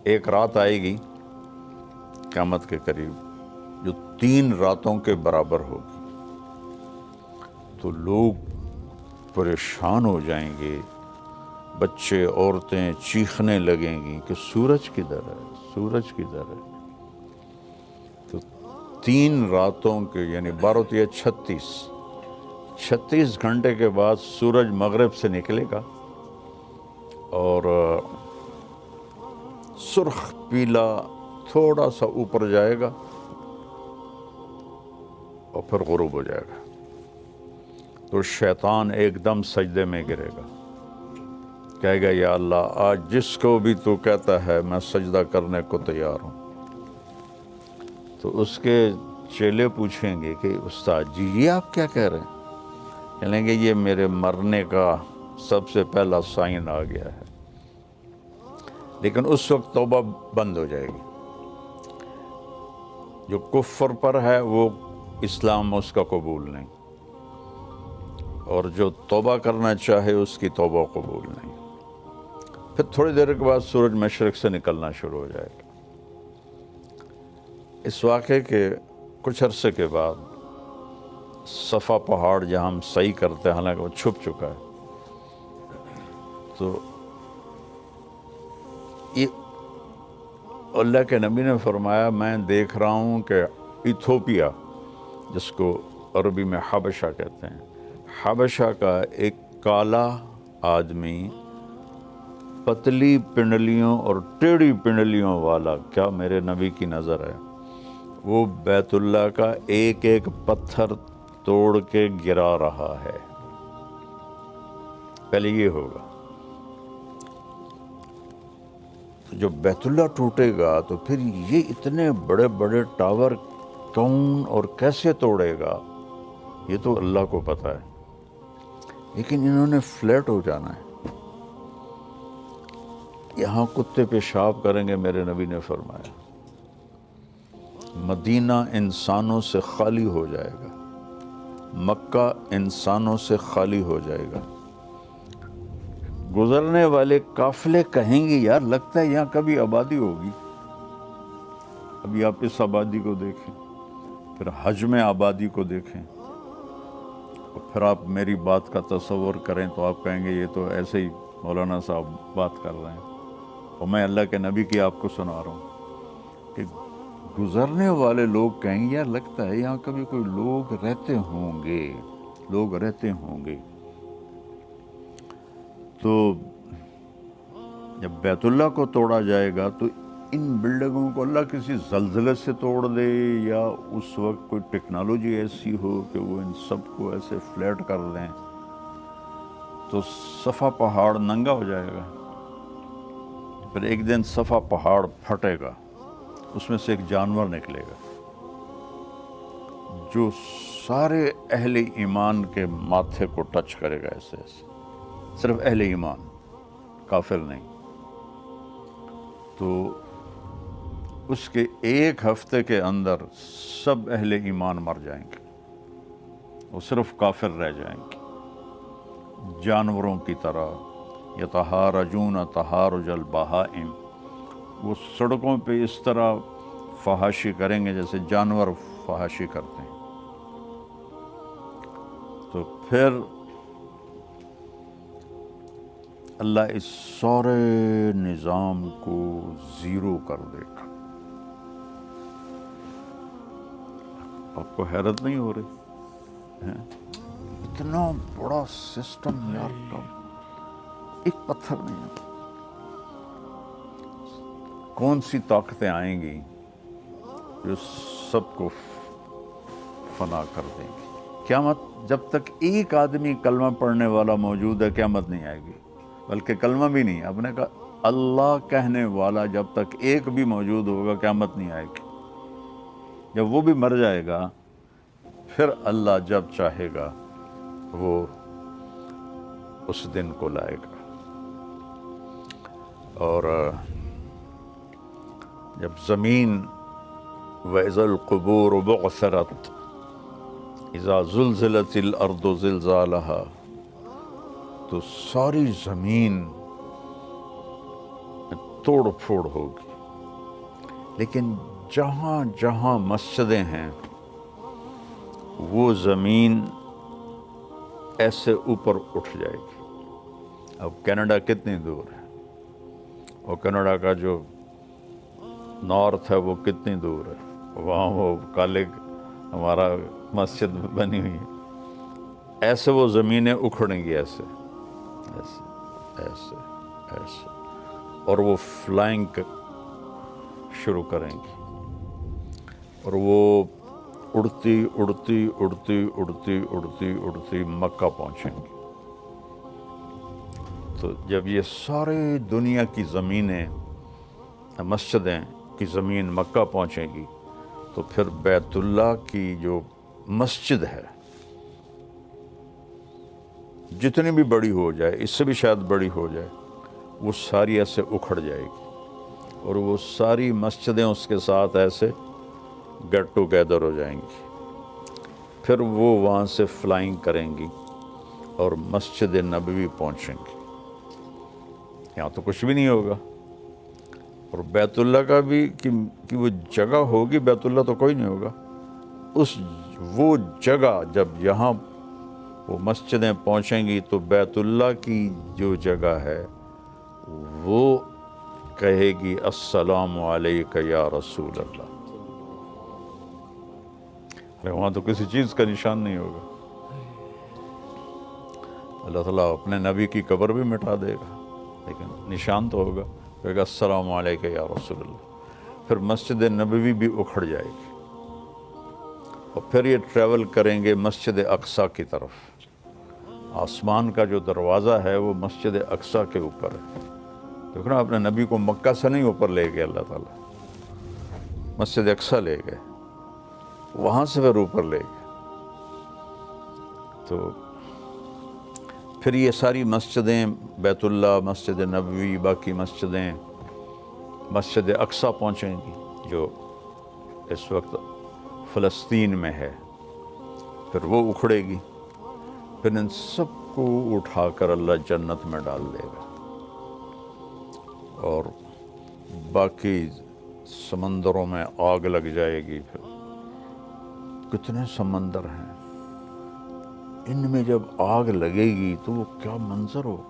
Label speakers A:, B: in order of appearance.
A: ایک رات آئے گی قیامت کے قریب جو 3 راتوں کے برابر ہوگی، تو لوگ پریشان ہو جائیں گے، بچے عورتیں چیخنے لگیں گی کہ سورج کدھر ہے، سورج کدھر ہے۔ تو 3 راتوں کے یعنی 12 یا 36 گھنٹے کے بعد سورج مغرب سے نکلے گا اور سرخ پیلا تھوڑا سا اوپر جائے گا اور پھر غروب ہو جائے گا۔ تو شیطان ایک دم سجدے میں گرے گا، کہے گا یا اللہ آج جس کو بھی تو کہتا ہے میں سجدہ کرنے کو تیار ہوں۔ تو اس کے چیلے پوچھیں گے کہ استاد جی یہ آپ کیا کہہ رہے ہیں؟ کہیں گے یہ میرے مرنے کا سب سے پہلا سائن آ گیا ہے، لیکن اس وقت توبہ بند ہو جائے گی۔ جو کفر پر ہے وہ اسلام اس کا قبول نہیں، اور جو توبہ کرنا چاہے اس کی توبہ قبول نہیں۔ پھر تھوڑی دیر کے بعد سورج مشرق سے نکلنا شروع ہو جائے گا۔ اس واقعے کے کچھ عرصے کے بعد صفا پہاڑ جہاں ہم سعی کرتے ہیں، حالانکہ وہ چھپ چکا ہے، تو یہ اللہ کے نبی نے فرمایا میں دیکھ رہا ہوں کہ ایتھوپیا، جس کو عربی میں حبشہ کہتے ہیں، حبشہ کا ایک کالا آدمی پتلی پنڈلیوں اور ٹیڑھی پنڈلیوں والا، کیا میرے نبی کی نظر ہے، وہ بیت اللہ کا ایک ایک پتھر توڑ کے گرا رہا ہے۔ پہلے یہ ہوگا، جب بیت اللہ ٹوٹے گا تو پھر یہ اتنے بڑے بڑے ٹاور کون اور کیسے توڑے گا، یہ تو اللہ کو پتہ ہے، لیکن انہوں نے فلیٹ ہو جانا ہے۔ یہاں کتے پیشاب کریں گے، میرے نبی نے فرمایا۔ مدینہ انسانوں سے خالی ہو جائے گا، مکہ انسانوں سے خالی ہو جائے گا۔ گزرنے والے قافلے کہیں گے یار لگتا ہے یہاں کبھی آبادی ہوگی۔ ابھی آپ اس آبادی کو دیکھیں، پھر حجم آبادی کو دیکھیں، اور پھر آپ میری بات کا تصور کریں تو آپ کہیں گے یہ تو ایسے ہی مولانا صاحب بات کر رہے ہیں، اور میں اللہ کے نبی کی آپ کو سنا رہا ہوں کہ گزرنے والے لوگ کہیں گے یار لگتا ہے یہاں کبھی کوئی لوگ رہتے ہوں گے، لوگ رہتے ہوں گے۔ تو جب بیت اللہ کو توڑا جائے گا تو ان بلڈنگوں کو اللہ کسی زلزلے سے توڑ دے، یا اس وقت کوئی ٹیکنالوجی ایسی ہو کہ وہ ان سب کو ایسے فلیٹ کر دیں، تو صفا پہاڑ ننگا ہو جائے گا۔ پھر ایک دن صفا پہاڑ پھٹے گا، اس میں سے ایک جانور نکلے گا جو سارے اہل ایمان کے ماتھے کو ٹچ کرے گا، ایسے ایسے، صرف اہل ایمان، کافر نہیں۔ تو اس کے 1 ہفتے کے اندر سب اہل ایمان مر جائیں گے، وہ صرف کافر رہ جائیں گے، جانوروں کی طرح۔ یتہارجون تہارج البہائم، وہ سڑکوں پہ اس طرح فحاشی کریں گے جیسے جانور فحاشی کرتے ہیں۔ تو پھر اللہ اس سارے نظام کو زیرو کر دے گا۔ آپ کو حیرت نہیں ہو رہی ہے؟ اتنا بڑا سسٹم یار کا ایک پتھر نہیں ہے۔ کون سی طاقتیں آئیں گی جو سب کو فنا کر دیں گی؟ قیامت جب تک ایک آدمی کلمہ پڑھنے والا موجود ہے قیامت نہیں آئے گی، بلکہ کلمہ بھی نہیں، آپ نے کہا اللہ کہنے والا جب تک ایک بھی موجود ہوگا قیامت نہیں آئے گی۔ جب وہ بھی مر جائے گا پھر اللہ جب چاہے گا وہ اس دن کو لائے گا۔ اور جب زمین وَإِذَا الْقُبُورُ بُعْثِرَتْ اذا زلزلت الارض زلزالها، تو ساری زمین توڑ پھوڑ ہوگی، لیکن جہاں جہاں مسجدیں ہیں وہ زمین ایسے اوپر اٹھ جائے گی. اب کینیڈا کتنی دور ہے، اور کینیڈا کا جو نارتھ ہے وہ کتنی دور ہے، وہاں وہ کالے ہمارا مسجد بنی ہوئی ہے، ایسے وہ زمینیں اکھڑیں گی، ایسے ایسے ایسے ایسے، اور وہ فلائنگ شروع کریں گی، اور وہ اڑتی اڑتی اڑتی اڑتی اڑتی اڑتی مکہ پہنچیں گی. تو جب یہ سارے دنیا کی زمینیں، مسجدیں کی زمین مکہ پہنچیں گی تو پھر بیت اللہ کی جو مسجد ہے جتنی بھی بڑی ہو جائے، اس سے بھی شاید بڑی ہو جائے، وہ ساری ایسے اکھڑ جائے گی، اور وہ ساری مسجدیں اس کے ساتھ ایسے گیٹ ٹوگیدر ہو جائیں گی. پھر وہ وہاں سے فلائنگ کریں گی اور مسجد نبوی پہنچیں گی. یہاں تو کچھ بھی نہیں ہوگا، اور بیت اللہ کا بھی کہ وہ جگہ ہوگی، بیت اللہ تو کوئی نہیں ہوگا. وہ جگہ جب یہاں وہ مسجدیں پہنچیں گی تو بیت اللہ کی جو جگہ ہے وہ کہے گی السلام علیک یا رسول اللہ. وہاں تو کسی چیز کا نشان نہیں ہوگا. اللہ تعالیٰ اپنے نبی کی قبر بھی مٹا دے گا، لیکن نشان تو ہوگا، کہے گا السلام علیک یا رسول اللہ. پھر مسجد نبوی بھی اکھڑ جائے گی، اور پھر یہ ٹریول کریں گے مسجد اقصیٰ کی طرف. آسمان کا جو دروازہ ہے وہ مسجد اقصیٰ کے اوپر ہے. دیکھو نا، اپنے نبی کو مکہ سے نہیں اوپر لے گئے اللہ تعالیٰ، مسجد اقصیٰ لے گئے، وہاں سے پھر اوپر لے گئے. تو پھر یہ ساری مسجدیں، بیت اللہ، مسجد نبوی، باقی مسجدیں مسجد اقصیٰ پہنچیں گی جو اس وقت فلسطین میں ہے. پھر وہ اکھڑے گی، پھر ان سب کو اٹھا کر اللہ جنت میں ڈال دے گا، اور باقی سمندروں میں آگ لگ جائے گی. پھر کتنے سمندر ہیں، ان میں جب آگ لگے گی تو وہ کیا منظر ہوگا.